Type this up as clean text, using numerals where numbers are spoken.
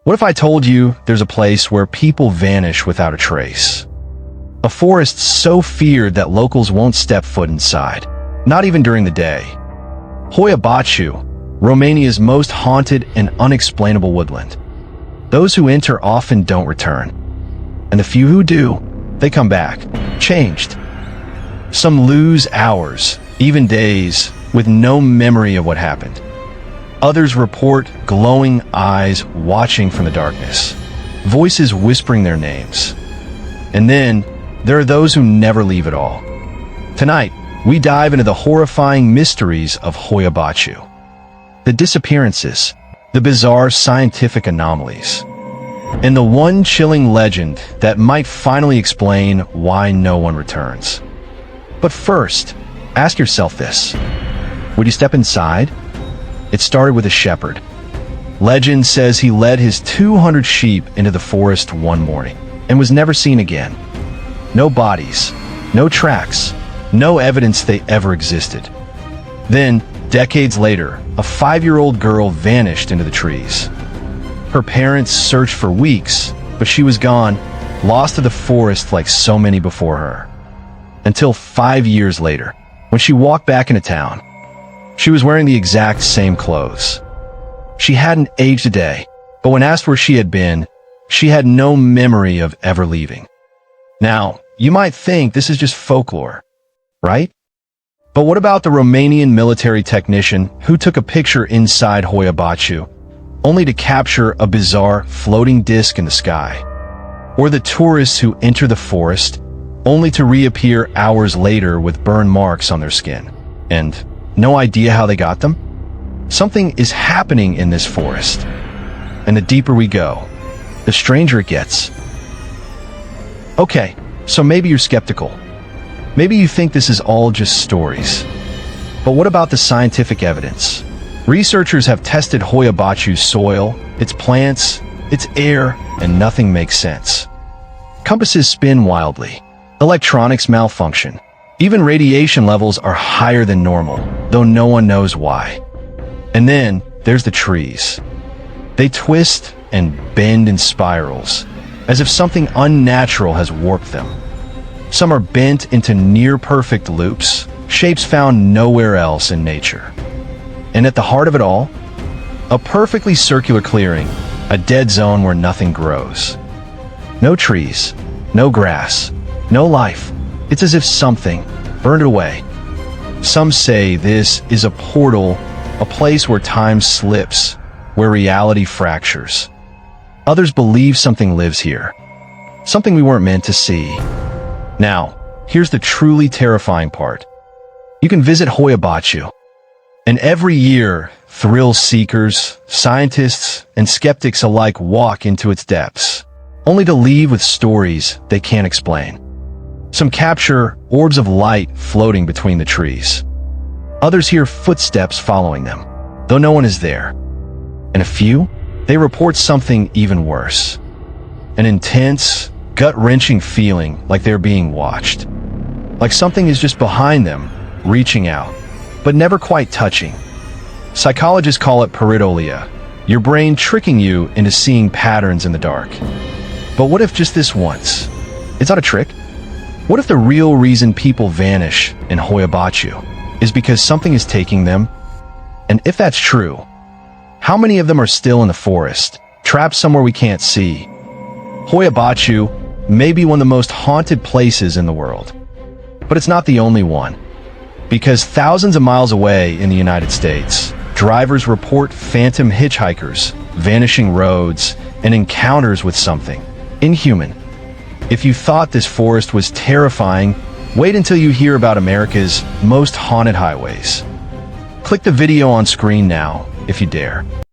What if I told you there's a place where people vanish without a trace? A forest so feared that locals won't step foot inside, not even during the day. Hoia Baciu, Romania's most haunted and unexplainable woodland. Those who enter often don't return, and the few who do, they come back, changed. Some lose hours, even days, with no memory of what happened. Others report glowing eyes watching from the darkness, voices whispering their names. And then, there are those who never leave at all. Tonight, we dive into the horrifying mysteries of Hoia Baciu. The disappearances, the bizarre scientific anomalies, and the one chilling legend that might finally explain why no one returns. But first, ask yourself this. Would you step inside? It started with a shepherd. Legend says he led his 200 sheep into the forest one morning and was never seen again. No bodies, no tracks, no evidence they ever existed. Then, decades later, a 5-year-old girl vanished into the trees. Her parents searched for weeks, but she was gone, lost to the forest like so many before her. Until 5 years later, when she walked back into town. She was wearing the exact same clothes. She hadn't aged a day, but when asked where she had been, she had no memory of ever leaving. Now, you might think this is just folklore, right? But what about the Romanian military technician who took a picture inside Hoia Baciu, only to capture a bizarre floating disc in the sky? Or the tourists who enter the forest, only to reappear hours later with burn marks on their skin, and no idea how they got them? Something is happening in this forest, and the deeper we go, the stranger it gets. Okay, so maybe you're skeptical. Maybe you think this is all just stories. But what about the scientific evidence? Researchers have tested Hoia Baciu's soil, its plants, its air, and nothing makes sense. Compasses spin wildly. Electronics malfunction. Even radiation levels are higher than normal, though no one knows why. And then there's the trees. They twist and bend in spirals, as if something unnatural has warped them. Some are bent into near-perfect loops, shapes found nowhere else in nature. And at the heart of it all, a perfectly circular clearing, a dead zone where nothing grows. No trees, no grass, no life. It's as if something burned it away. Some say this is a portal, a place where time slips, where reality fractures. Others believe something lives here, something we weren't meant to see. Now, here's the truly terrifying part. You can visit Hoia Baciu, and every year, thrill seekers, scientists, and skeptics alike walk into its depths, only to leave with stories they can't explain. Some capture orbs of light floating between the trees. Others hear footsteps following them, though no one is there. And a few, they report something even worse. An intense, gut-wrenching feeling like they're being watched. Like something is just behind them, reaching out, but never quite touching. Psychologists call it pareidolia, your brain tricking you into seeing patterns in the dark. But what if just this once? It's not a trick. What if the real reason people vanish in Hoia Baciu is because something is taking them? And if that's true, how many of them are still in the forest, trapped somewhere we can't see? Hoia Baciu may be one of the most haunted places in the world. But it's not the only one. Because thousands of miles away in the United States, drivers report phantom hitchhikers, vanishing roads, and encounters with something inhuman. If you thought this forest was terrifying, wait until you hear about America's most haunted highways. Click the video on screen now, if you dare.